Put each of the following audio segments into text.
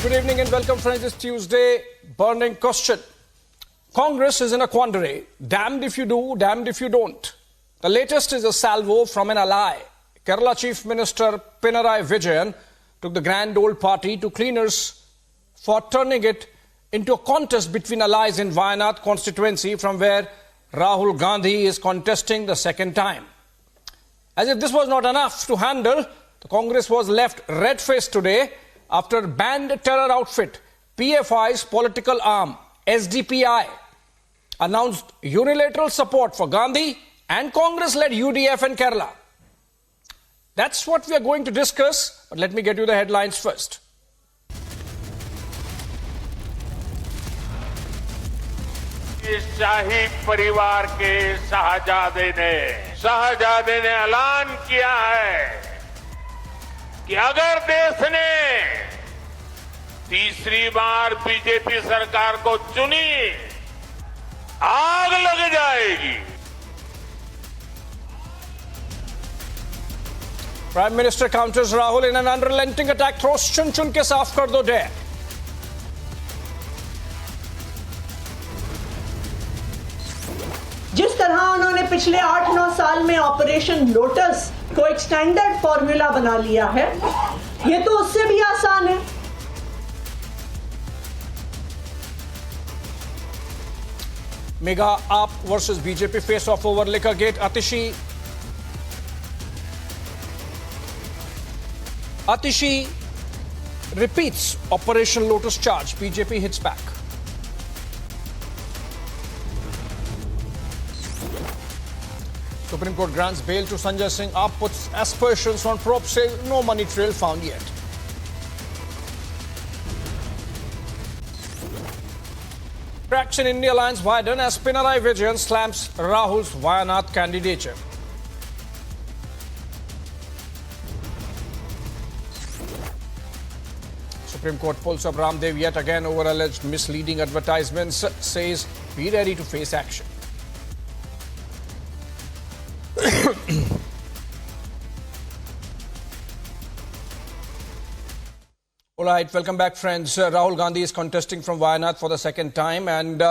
Good evening and welcome, friends. It's Tuesday. Burning question. Congress is in a quandary. Damned if you do, damned if you don't. The latest is a salvo from an ally. Kerala Chief Minister Pinarayi Vijayan took the grand old party to cleaners for turning it into a contest between allies in Wayanad constituency, from where Rahul Gandhi is contesting the second time. As if this was not enough to handle, the Congress was left red-faced today after banned terror outfit PFI's political arm, SDPI, announced unilateral support for Gandhi and Congress-led UDF in Kerala. That's what we are going to discuss, but let me get you the headlines first. शाही परिवार के शाहजादे ने ऐलान किया है कि अगर देश ने तीसरी बार बीजेपी सरकार को चुनी, आग लग जाएगी. Prime Minister counters Rahul in an unrelenting attack. Throws चुन चुन के साफ कर दो dare. जिस तरह उन्होंने पिछले 8-9 साल में ऑपरेशन लोटस को एक स्टैंडर्ड फॉर्मूला बना लिया है, ये तो उससे भी आसान है. Mega AAP versus BJP face-off over liquor gate. Atishi repeats Operation Lotus charge. BJP hits back. Supreme Court grants bail to Sanjay Singh. AAP puts aspersions on probe, says no money trail found yet. Cracks in India alliance widen as Pinarayi Vijayan slams Rahul's Wayanad candidature. Supreme Court pulls up Ramdev yet again over alleged misleading advertisements, says be ready to face action. All right, welcome back, friends. Rahul Gandhi is contesting from Wayanad for the second time, and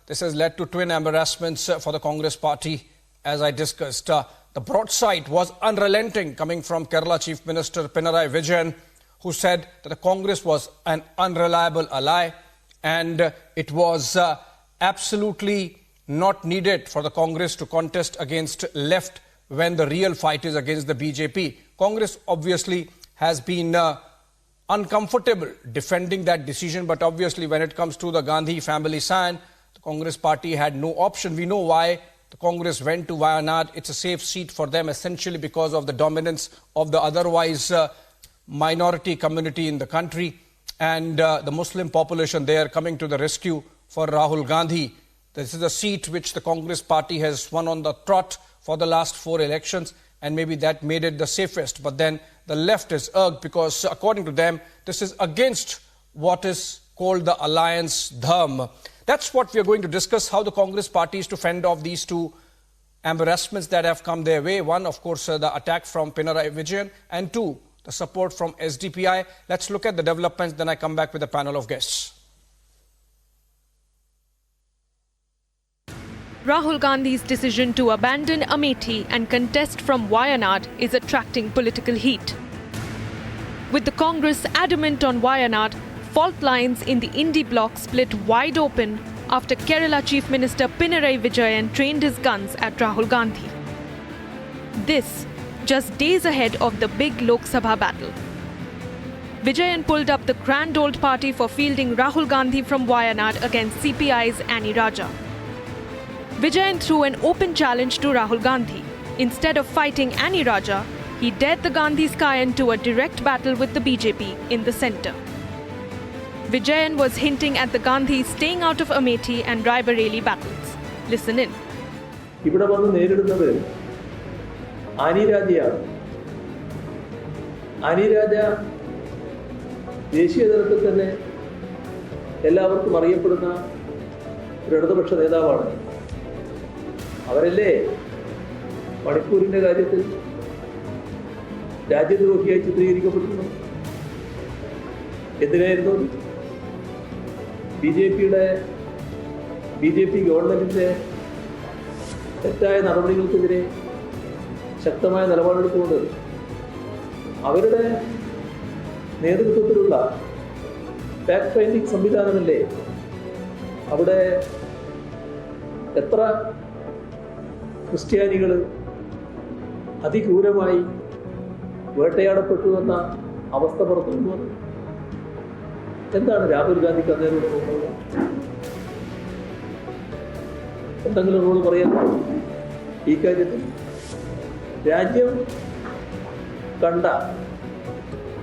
this has led to twin embarrassments for the Congress party, as I discussed. The broadside was unrelenting, coming from Kerala Chief Minister Pinarayi Vijayan, who said that the Congress was an unreliable ally and it was absolutely not needed for the Congress to contest against left when the real fight is against the BJP. Congress obviously has been uncomfortable defending that decision, but obviously when it comes to the Gandhi family sign, the Congress party had no option. We know why the Congress went to Wayanad. It's a safe seat for them, essentially because of the dominance of the otherwise minority community in the country and the Muslim population there coming to the rescue for Rahul Gandhi. This is a seat which the Congress party has won on the trot for the last 4 elections, and maybe that made it the safest. But then the left is irked because, according to them, this is against what is called the alliance dharma. That's what we are going to discuss, how the Congress party is to fend off these two embarrassments that have come their way. One, of course, the attack from Pinarayi Vijayan, and two, the support from SDPI. Let's look at the developments, then I come back with a panel of guests. Rahul Gandhi's decision to abandon Amethi and contest from Wayanad is attracting political heat. With the Congress adamant on Wayanad, fault lines in the INDI bloc split wide open after Kerala Chief Minister Pinarayi Vijayan trained his guns at Rahul Gandhi. This just days ahead of the big Lok Sabha battle. Vijayan pulled up the grand old party for fielding Rahul Gandhi from Wayanad against CPI's Annie Raja. Vijayan threw an open challenge to Rahul Gandhi. Instead of fighting Annie Raja, he dared the Gandhi Skayan to a direct battle with the BJP in the centre. Vijayan was hinting at the Gandhis staying out of Amethi and Raebareli battles. Listen in. ഇവിടെ വന്ന് നേരിടുന്നത് Annie രാജയാണ്. Annie രാജ ദേശീയ തലത്തിൽ തന്നെ എല്ലാവർക്കും അറിയപ്പെടുന്ന ഒരു ഇടതുപക്ഷ നേതാവാണ്. അവരല്ലേ മണിപ്പൂരിന്റെ കാര്യത്തിൽ രാജ്യദ്രോഹിയായി ചിത്രീകരിക്കപ്പെടുന്നു? എന്തിനായിരുന്നു ബി ജെ പി ഗവൺമെന്റിന്റെ തെറ്റായ നടപടികൾക്കെതിരെ ശക്തമായ നിലപാടെടുത്തുകൊണ്ട് അവരുടെ നേതൃത്വത്തിലുള്ള ഫാക്ട് ഫൈൻഡിംഗ് സംവിധാനമല്ലേ അവിടെ എത്ര ക്രിസ്ത്യാനികൾ അതിക്രൂരമായി വേട്ടയാടപ്പെട്ടു എന്ന അവസ്ഥ പുറത്തുകൊണ്ടു. എന്താണ് രാഹുൽ ഗാന്ധിക്ക് അന്നേരം തോന്നുന്നത്? എന്തെങ്കിലും റോള് പറയാൻ ഈ കാര്യത്തിൽ? രാജ്യം കണ്ട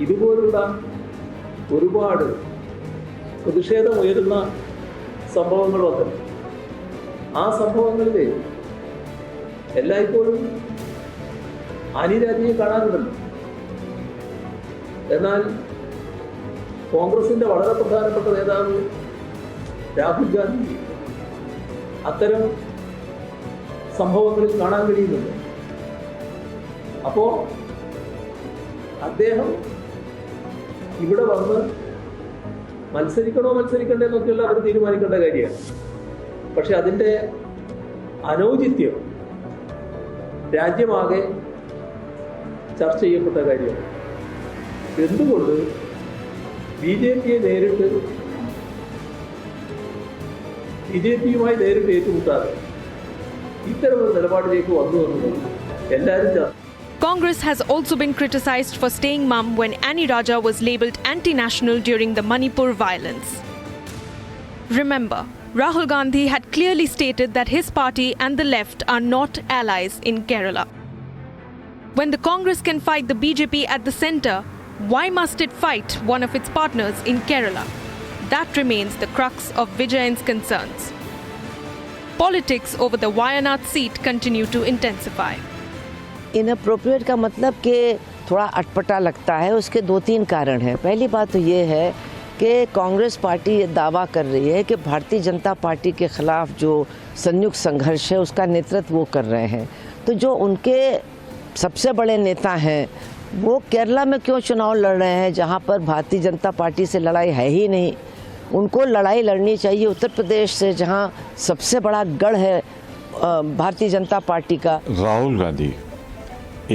ഇതുപോലുള്ള ഒരുപാട് പ്രതിഷേധമുയരുന്ന സംഭവങ്ങൾ വന്നു. ആ സംഭവങ്ങളിൽ എല്ലായ്പ്പോഴും അനിരാജ്യം കാണാറുണ്ടല്ലോ. എന്നാൽ കോൺഗ്രസിന്റെ വളരെ പ്രധാനപ്പെട്ട നേതാവ് രാഹുൽ ഗാന്ധി അത്തരം സംഭവങ്ങളിൽ കാണാൻ കഴിയുന്നുണ്ട്. അപ്പോ അദ്ദേഹം ഇവിടെ വന്ന് മത്സരിക്കണോ മത്സരിക്കണ്ടേ എന്നൊക്കെയുള്ള അവർ തീരുമാനിക്കേണ്ട കാര്യമാണ്. പക്ഷെ അതിൻ്റെ അനൗചിത്യം രാജ്യമാകെ ചർച്ച ചെയ്യപ്പെട്ട കാര്യമാണ്. എന്തുകൊണ്ട് ബി ജെ പിയുമായി നേരിട്ട് ഏറ്റുമുട്ടാതെ ഇത്തരമൊരു നിലപാടിലേക്ക് വന്നു എന്നുള്ളത് എല്ലാവരും ചർച്ച. Congress has also been criticized for staying mum when Annie Raja was labelled anti-national during the Manipur violence. Remember, Rahul Gandhi had clearly stated that his party and the left are not allies in Kerala. When the Congress can fight the BJP at the centre, why must it fight one of its partners in Kerala? That remains the crux of Vijayan's concerns. Politics over the Wayanad seat continue to intensify. Inappropriate का मतलब कि थोड़ा अटपटा लगता है। उसके दो तीन कारण हैं। पहली बात तो ये है कि कांग्रेस पार्टी ये दावा कर रही है कि भारतीय जनता पार्टी के खिलाफ जो संयुक्त संघर्ष है उसका नेतृत्व वो कर रहे हैं। तो जो उनके सबसे बड़े नेता हैं वो केरला में क्यों चुनाव लड़ रहे हैं जहाँ पर भारतीय जनता पार्टी से लड़ाई है ही नहीं। उनको लड़ाई लड़नी चाहिए उत्तर प्रदेश से, जहाँ सबसे बड़ा गढ़ है भारतीय जनता पार्टी का। राहुल गांधी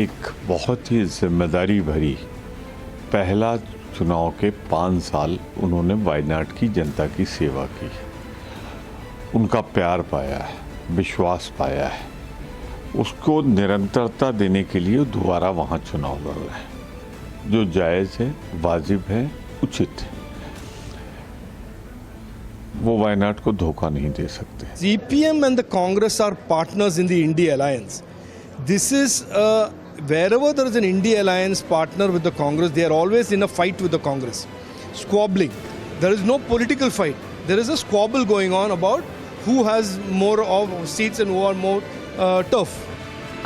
एक बहुत ही जिम्मेदारी भरी पहला चुनाव के 5 साल उन्होंने वायनाड की जनता की सेवा की, उनका प्यार पाया है, विश्वास पाया है। उसको निरंतरता देने के लिए दोबारा वहाँ चुनाव लड़ रहे हैं, जो जायज़ है, वाजिब है, उचित है। वो वायनाड को धोखा नहीं दे सकते। CPM and the Congress are partners in the INDI alliance. This is wherever there is an INDI alliance partner with the Congress, they are always in a fight with the Congress, squabbling. There is no political fight. There is a squabble going on about who has more of seats and who are more tough.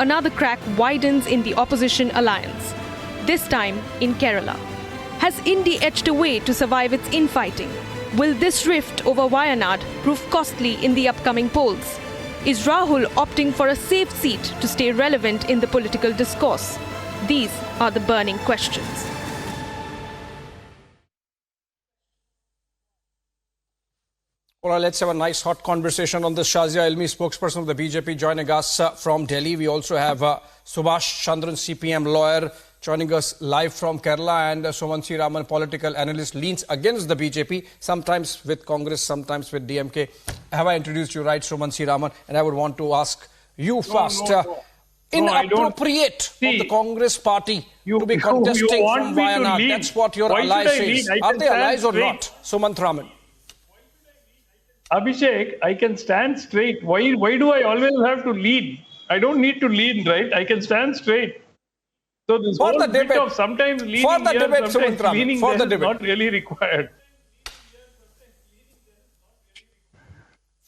Another crack widens in the opposition alliance, this time in Kerala. Has INDI edged away to survive its infighting? Will this rift over Wayanad prove costly in the upcoming polls? Is Rahul opting for a safe seat to stay relevant in the political discourse? These are the burning questions. All right, let's have a nice hot conversation on this. Shazia Ilmi, spokesperson of the BJP, joining us from Delhi. We also have Subhash Chandran, CPM lawyer, joining us live from Kerala, and Somansi Raman, political analyst, leans against the BJP, sometimes with Congress, sometimes with DMK. Have I introduced you right, Somansi Raman? And I would want to ask you first. Inappropriate of the Congress party to be contesting from Wayanad. That's what your ally says. Are they allies or not? Sumant Raman. Abhishek, I can stand straight. Why do I always have to lean? I don't need to lean, right? I can stand straight. So this for whole the bit debate, of sometimes leaning for the here, debate, sometimes Sumant leaning for there the is not really required.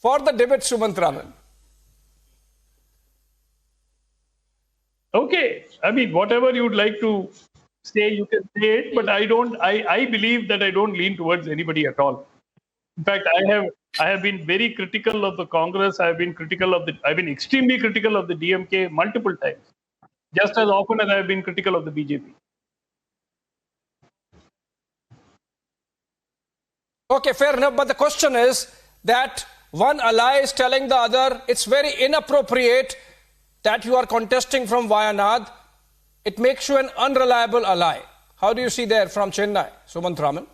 For the debate, Sumant Raman. Okay, I mean, whatever you would like to say, you can say it, but I believe that I don't lean towards anybody at all. In fact, I have been very critical of the Congress. I've been extremely critical of the DMK multiple times, just as often as I have been critical of the BJP. Okay, fair enough. But the question is that one ally is telling the other, it's very inappropriate that you are contesting from Wayanad. It makes you an unreliable ally. How do you see there from Chennai, Sumant Raman?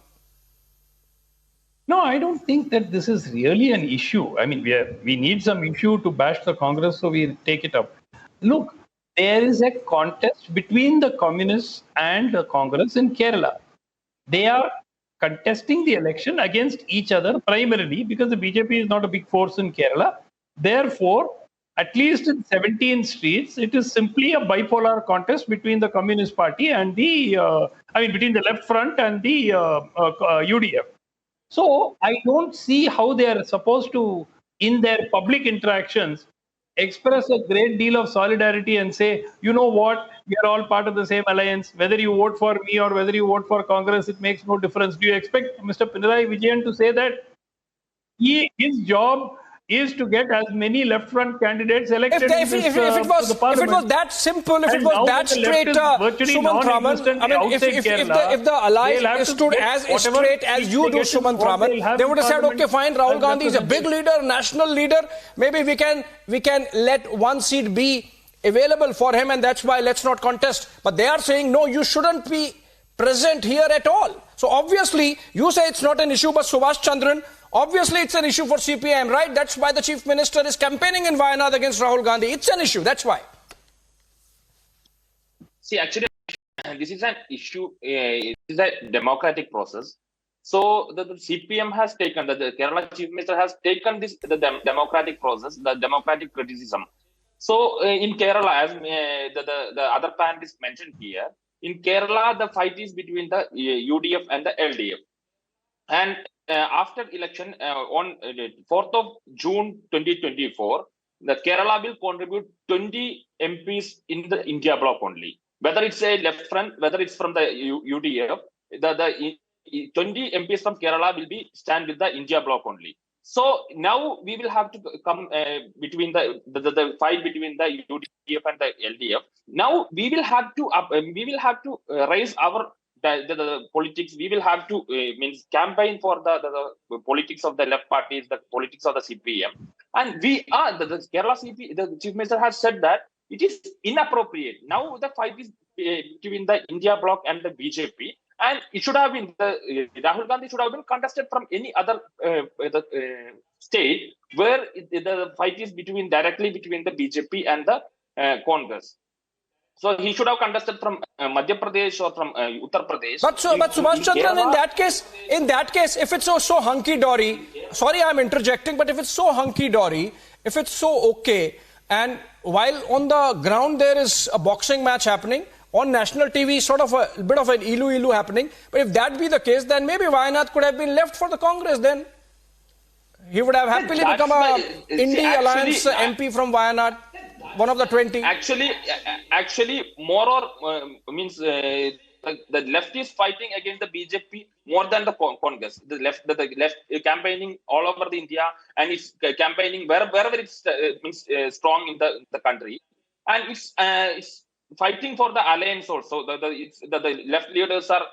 No, I don't think that this is really an issue. I mean, we need some issue to bash the Congress, so we take it up. Look, there is a contest between the communists and the Congress in Kerala. They are contesting the election against each other primarily because the BJP is not a big force in Kerala. Therefore, at least in 17 streets, it is simply a bipolar contest between the Communist Party and between the left front and the UDF. So I don't see how they are supposed to, in their public interactions, express a great deal of solidarity and say, you know what, we are all part of the same alliance. Whether you vote for me or whether you vote for Congress, it makes no difference. Do you expect Mr. Pinarayi Vijayan to say that? His job is to get as many left front candidates elected to the parliament. If it was that simple, if it was that straight, Sumant Raman, I mean, if the allies stood as straight as you do, Sumant Raman, they would have said, okay, fine, Rahul Gandhi is a big leader, national leader, maybe we can let one seat be available for him, and that's why let's not contest. But they are saying, no, you shouldn't be present here at all. So obviously, you say it's not an issue, but Subhash Chandran, obviously it's an issue for CPIM, right? That's why the Chief Minister is campaigning in Wayanad against Rahul Gandhi. It's an issue, that's why. See, actually, this is an issue, it is a democratic process. So the CPM has taken, the Kerala Chief Minister has taken the democratic process, the democratic criticism. So in Kerala, as the other panelists mentioned here, in Kerala, the fight is between the UDF and the LDF. And after election on 4th of June 2024, the Kerala will contribute 20 MPs in the India bloc only. Whether it's a left front, whether it's from the UDF, the 20 MPs from Kerala will be stand with the India bloc only. So now we will have to come between the fight between the UDF and the LDF. Now we will have to raise our the politics. We will have to campaign for the politics of the left parties, the politics of the CPM, and we are the Kerala CP. The Chief Minister has said that it is inappropriate. Now the fight is between the India bloc and the BJP. And it should have been Rahul Gandhi should have been contested from any other state where the fight is directly between the BJP and the Congress. So he should have contested from Madhya Pradesh or from Uttar Pradesh. But Subhash Chandran, in that case, if it's so hunky-dory, sorry I'm interjecting, but if it's so hunky-dory, if it's so okay, and while on the ground there is a boxing match happening, on national TV, sort of a bit of an ilu happening. But if that be the case, then maybe Wayanad could have been left for the Congress then. He would have happily become a INDI alliance MP from Wayanad, one of the 20. Actually, more or means the left is fighting against the BJP more than the Congress. The left campaigning all over the India, and it's campaigning wherever it's strong in the country, and it's fighting for the alliance also. The left leaders are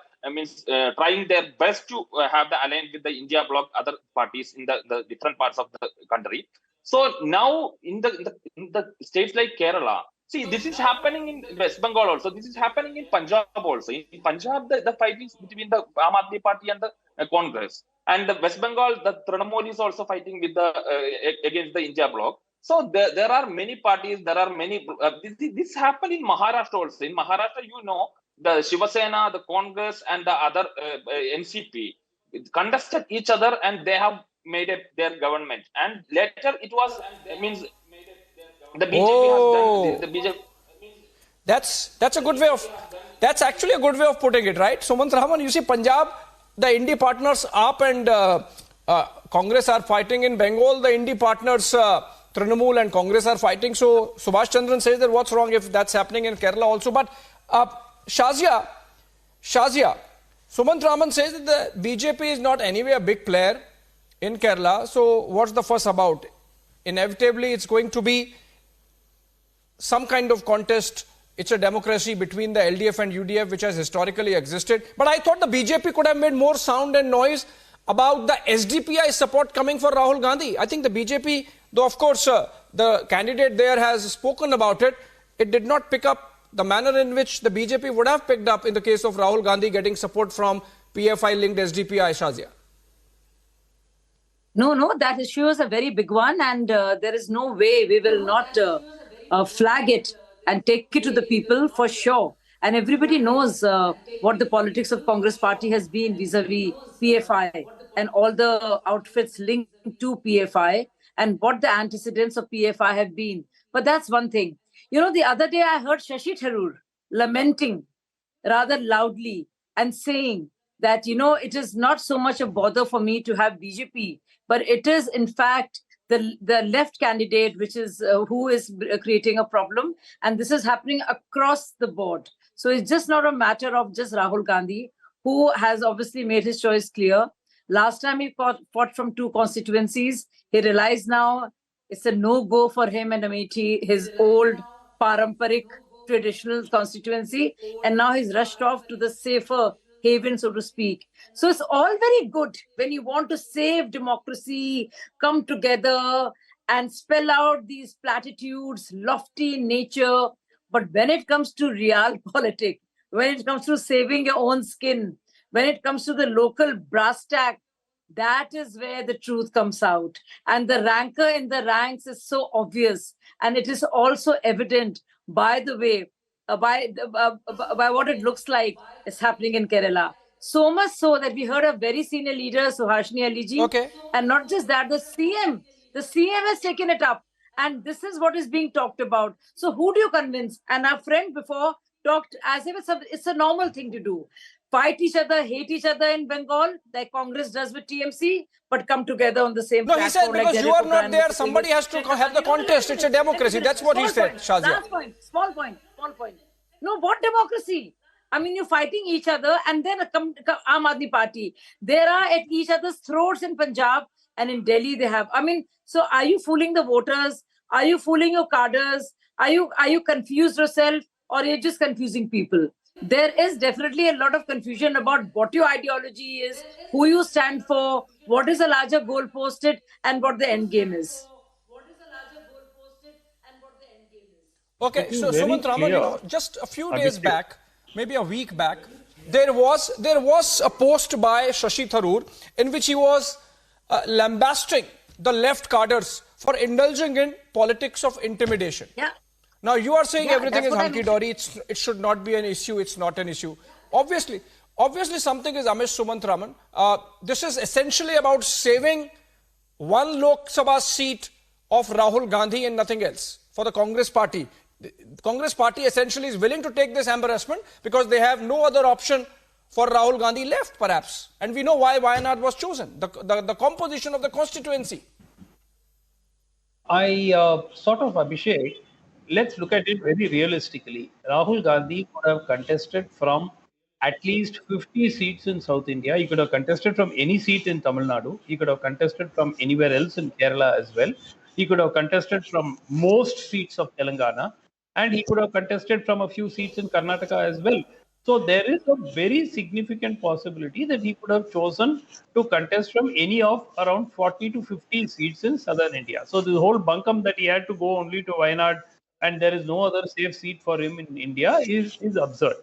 trying their best to have the alliance with the India bloc, other parties in the different parts of the country. So now in the states like Kerala, see, this is happening in West Bengal also. This is happening in Punjab also. In Punjab, the fight is between the Aam Aadmi Party and the Congress. And the West Bengal, the Trinamool is also fighting with against the India bloc. So there are many parties, there are many, this happened in Maharashtra also. In Maharashtra, the Shiva Sena, the Congress and the other NCP contested each other, and they have made their government. And later it was, the BJP has done, the BJP. That's a good way of, that's actually a good way of putting it, right? Sumant Raman, you see Punjab, the INDI partners AAP and Congress are fighting. In Bengal, the INDI partners Trinamool and Congress are fighting. So Subhash Chandran says that what's wrong if that's happening in Kerala also. But Shazia, Sumant Raman says that the BJP is not anyway a big player in Kerala. So what's the fuss about? Inevitably, it's going to be some kind of contest. It's a democracy between the LDF and UDF, which has historically existed. But I thought the BJP could have made more sound and noise about the SDPI support coming for Rahul Gandhi. I think the BJP, though of course the candidate there has spoken about it, it did not pick up the manner in which the BJP would have picked up in the case of Rahul Gandhi getting support from PFI-linked SDPI, Shazia. No, that issue is a very big one, and there is no way we will not flag it and take it to the people for sure. And everybody knows what the politics of Congress party has been vis-a-vis PFI and all the outfits linked to PFI and what the antecedents of PFI have been. But that's one thing. You know, the other day I heard Shashi Tharoor lamenting rather loudly and saying that, you know, it is not so much a bother for me to have BJP, but it is in fact the left candidate which is who is creating a problem, and this is happening across the board. So it's just not a matter of just Rahul Gandhi, who has obviously made his choice clear. Last time he fought from 2 constituencies. He realized now it's a no-go for him and Amethi, his old paramparik traditional constituency, and now he's rushed off to the safer haven, so to speak. So it's all very good when you want to save democracy, come together and spell out these platitudes, lofty in nature. But when it comes to real politics, when it comes to saving your own skin, when it comes to the local brass tack, that is where the truth comes out. And the rancor in the ranks is so obvious. And it is also evident, by the way, by what it looks like is happening in Kerala. So much so that we heard a very senior leader, Suhashini Aliji. Okay. And not just that, the CM has taken it up. And this is what is being talked about. So who do you convince? And our friend before talked as if it's a normal thing to do. Fight each other, hate each other in Bengal, like Congress does with TMC, but come together on the same platform. No, he said because like you are not there, somebody has to have the contest. It's a democracy. That's what he said, Shazia. Last point, small point. No, what democracy? I mean, you're fighting each other and then come Aam Aadmi Party. They are at each other's throats in Punjab and in Delhi they have. I mean, so are you fooling the voters? Are you fooling your cadres? Are you confused yourself, or are you just confusing people? There is definitely a lot of confusion about what your ideology is, who you stand for, what is a larger goal posted, and what the end game is. Okay, so Sumant Raman, you know, just a few days back, maybe a week back, there was a post by Shashi Tharoor in which he was lambasting the left cadres for indulging in politics of intimidation. Yeah. Now you are saying everything is hunky-dory, it should not be an issue, it's not an issue. Obviously something is amiss, Sumant Raman. This is essentially about saving one Lok Sabha seat of Rahul Gandhi and nothing else for the Congress party. The Congress party essentially is willing to take this embarrassment because they have no other option for Rahul Gandhi left, perhaps. And we know why Wayanad was chosen, the composition of the constituency. Abhishek, let's look at it very realistically. Rahul Gandhi could have contested from at least 50 seats in South India. He could have contested from any seat in Tamil Nadu. He could have contested from anywhere else in Kerala as well. He could have contested from most seats of Telangana. And he could have contested from a few seats in Karnataka as well. So there is a very significant possibility that he could have chosen to contest from any of around 40 to 50 seats in southern India. So the whole bunkum that he had to go only to Wayanad and there is no other safe seat for him in India is absurd.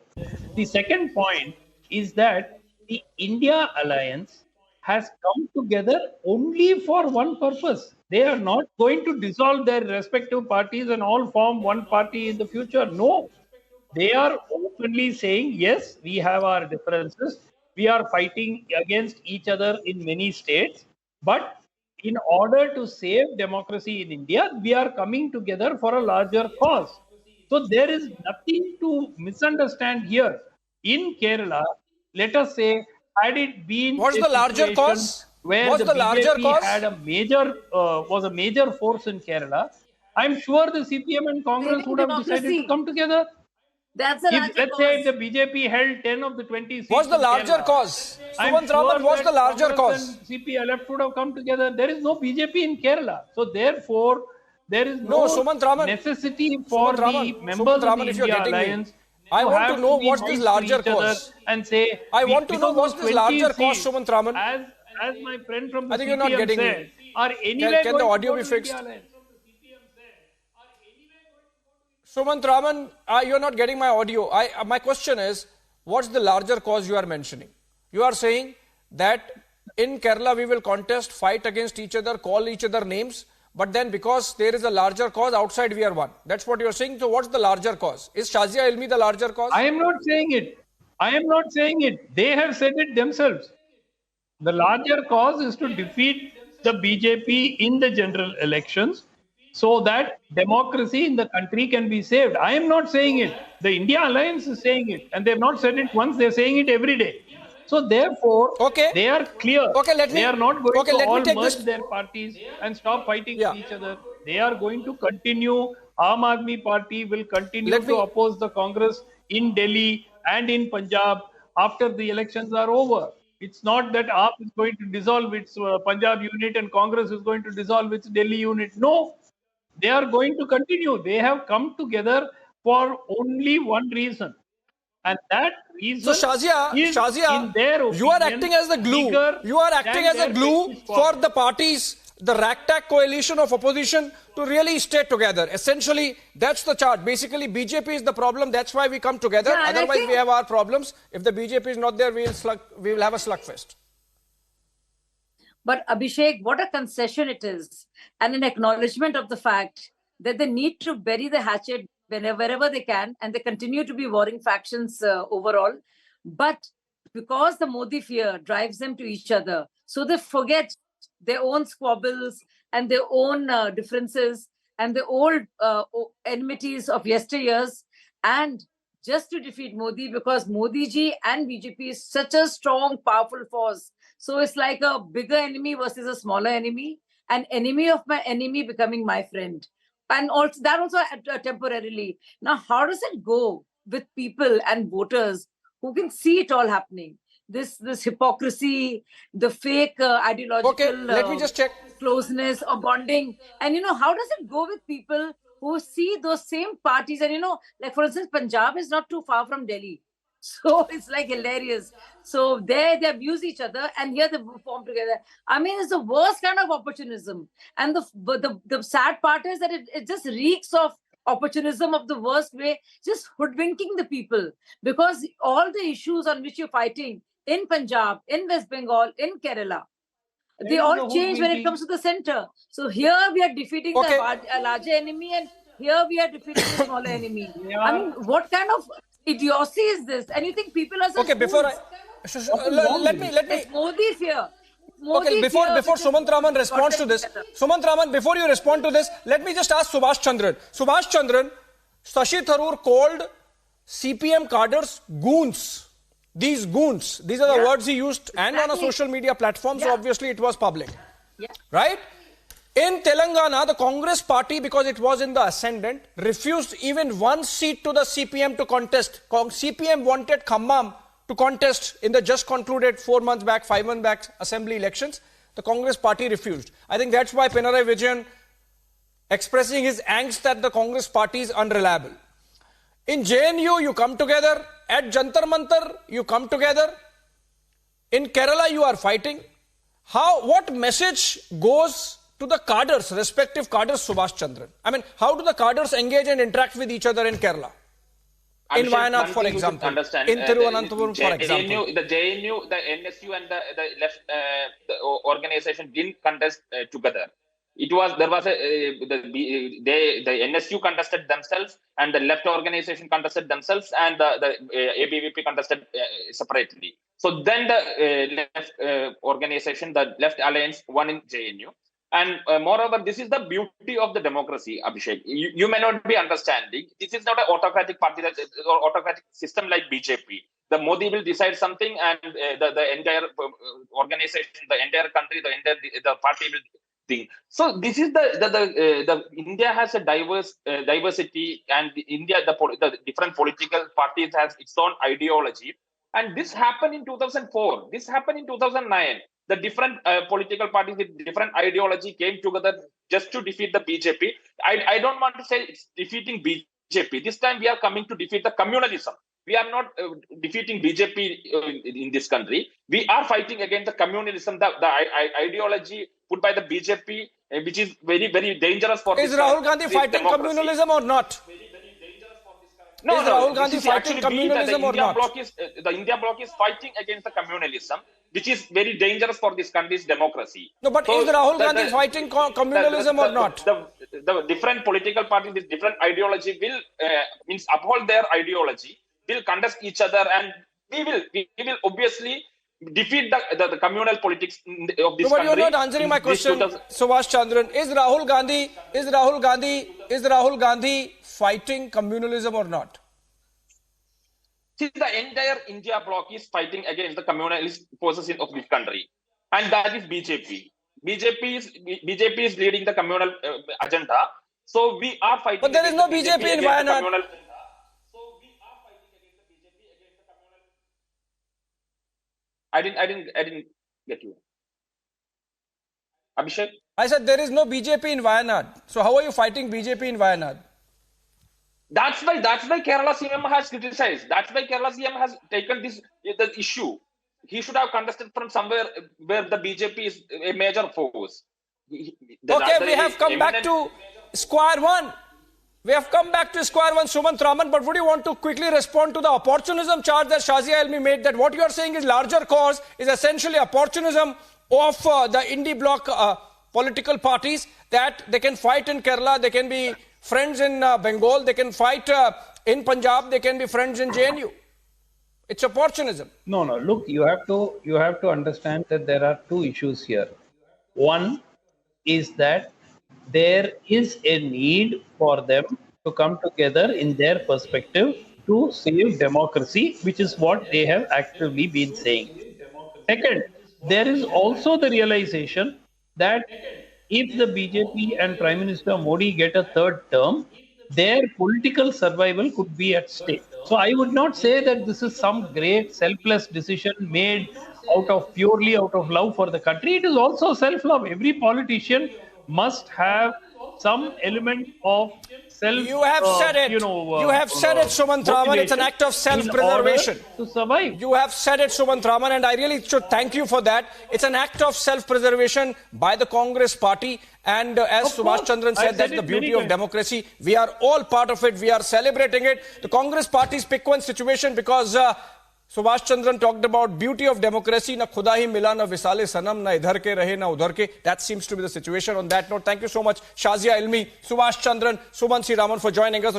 The second point is that the India alliance has come together only for one purpose. They are not going to dissolve their respective parties and all form one party in the future. No. They are openly saying, yes, we have our differences. We are fighting against each other in many states. But in order to save democracy in India, we are coming together for a larger cause. So there is nothing to misunderstand here. In Kerala, let us say, had it been what's the larger cause? Where the BJP had was a major force in Kerala, I'm sure the CPM and Congress would have decided to come together. That's the larger let's say the BJP held 10 of the 20 seats. What's the larger cause? Sumant Raman, what's the larger cause? CPI left would have come together. There is no BJP in Kerala. So therefore, there is no necessity for the members of the India Alliance. I want to know what's this larger cause. And say, I want to know what's this larger cause, Sumant Raman. as my friend from the I think you're not CPM getting me. said, are anyway Can going the to audio go be to fixed? India Alliance. Sumant Raman, you're not getting my audio. My question is, what's the larger cause you are mentioning? You are saying that in Kerala we will contest, fight against each other, call each other names, but then because there is a larger cause, outside we are one. That's what you're saying. So what's the larger cause? Is Shazia Ilmi the larger cause? I am not saying it. I am not saying it. They have said it themselves. The larger cause is to defeat the BJP in the general elections so that democracy in the country can be saved. I am not saying it. The India Alliance is saying it. And they have not said it once, they are saying it every day. So therefore, they are clear. They are not going to all merge their parties and stop fighting with each other. They are going to continue. Aam Aadmi Party will continue to oppose the Congress in Delhi and in Punjab after the elections are over. It's not that AAP is going to dissolve its Punjab unit and Congress is going to dissolve its Delhi unit. No, they are going to continue. They have come together for only one reason. And that reason So Shazia, in their opinion, you are acting as the glue. You are acting as a glue for the parties, the ragtag coalition of opposition to really stay together. Essentially, that's the chart. Basically, BJP is the problem. That's why we come together. Yeah, otherwise, we have our problems. If the BJP is not there, we will have a slugfest. But Abhishek, what a concession it is, and an acknowledgement of the fact that they need to bury the hatchet wherever they can, and they continue to be warring factions overall. But because the Modi fear drives them to each other, so they forget their own squabbles and their own differences and the old enmities of yesteryears, and just to defeat Modi, because Modi ji and BJP is such a strong, powerful force. So it's like a bigger enemy versus a smaller enemy, an enemy of my enemy becoming my friend. And also that also temporarily. Now, how does it go with people and voters who can see it all happening? This hypocrisy, the fake ideological let me just check. Closeness or bonding. And, how does it go with people who see those same parties? And, like, for instance, Punjab is not too far from Delhi. So it's like hilarious. So they abuse each other, and here they perform together. I mean, it's the worst kind of opportunism. And the sad part is that it just reeks of opportunism of the worst way, just hoodwinking the people. Because all the issues on which you're fighting in Punjab, in West Bengal, in Kerala, they all change when it comes to the center. So here we are defeating the larger enemy, and here we are defeating the smaller enemy. I mean, what kind of idiocy is this? And you think people are okay, before let me it's Modi fear. Okay, before Sumant Raman responds to this, Sumant Raman, before you respond to this, let me just ask Subhash Chandran. Subhash Chandran, Shashi Tharoor called CPM cadres goons. These goons, these are the words he used, and on a social media platform, so obviously it was public. Right? In Telangana, the Congress party, because it was in the ascendant, refused even one seat to the CPM to contest. CPM wanted Khammam to contest in the just concluded 5 months back assembly elections. The Congress party refused. I think that's why Pinarayi Vijayan expressing his angst that the Congress party is unreliable. In JNU, you come together. At Jantar Mantar, you come together. In Kerala, you are fighting. What message goes to the cadres, respective cadres, Subhash Chandran? I mean, how do the cadres engage and interact with each other in Kerala? In Wayanad, for example. In Thiruvananthapuram, for example. The JNU, the NSU and the left the organization didn't contest together. The NSU contested themselves, and the left organization contested themselves, and the ABVP contested separately. So then the left organization, the left alliance, won in JNU. And moreover, this is the beauty of the democracy, Abhishek. You may not be understanding. This is not an autocratic party or autocratic system like BJP. The Modi will decide something, and the entire organization, the entire country, the party will think. So this is the India has a diversity, and the different political parties has its own ideology. And this happened in 2004. This happened in 2009. The different political parties with different ideology came together just to defeat the BJP. I don't want to say it's defeating BJP. This time we are coming to defeat the communalism. We are not defeating BJP in this country. We are fighting against the communalism, the ideology put by the BJP, which is very, very dangerous for Is Rahul Gandhi fighting communalism or not? No, is Rahul Gandhi fighting communalism or not? The India bloc is fighting against the communalism, which is very dangerous for this country's democracy. No, but is Rahul Gandhi fighting communalism or not? The different political parties with different ideology will means uphold their ideology, will contest each other, and we will obviously defeat the communal politics of this country. But you're not answering my question, Subhash Chandran. Is Rahul Gandhi fighting communalism or not? See, the entire India bloc is fighting against the communalist forces of this country, and that is BJP. BJP is leading the communal agenda. So we are fighting. But there is no BJP in Wayanad. I didn't get you. Abhishek? I said there is no BJP in Wayanad. So how are you fighting BJP in Wayanad? That's why Kerala CM has criticized. That's why Kerala CM has taken the issue. He should have contested from somewhere where the BJP is a major force. Okay, we have come back to square one. We have come back to square one, Sumant Raman, but would you want to quickly respond to the opportunism charge that Shazia Elmi made, that what you are saying is larger cause is essentially opportunism of the INDI bloc political parties, that they can fight in Kerala, they can be friends in Bengal, they can fight in Punjab, they can be friends in JNU. It's opportunism. No. Look, you have to understand that there are two issues here. One is that there is a need for them to come together in their perspective to save democracy, which is what they have actively been saying. Second, there is also the realization that if the BJP and Prime Minister Modi get a third term, their political survival could be at stake. So I would not say that this is some great selfless decision made purely out of love for the country. It is also self-love. Every politician must have some element of self. You have said it. You have said it, Sumant Raman. It's an act of self-preservation. To survive. You have said it, Sumant Raman, and I really should thank you for that. It's an act of self-preservation by the Congress party. And as Subhash Chandran said, that's the beauty of democracy. We are all part of it. We are celebrating it. The Congress party's pick one situation because Subhash Chandran talked about beauty of democracy. Na khuda hi mila, na visale sanam, na idhar ke rahe, na udhar ke. That seems to be the situation. On that note, thank you so much, Shazia Elmi, Subhash Chandran, Sumant Raman for joining us.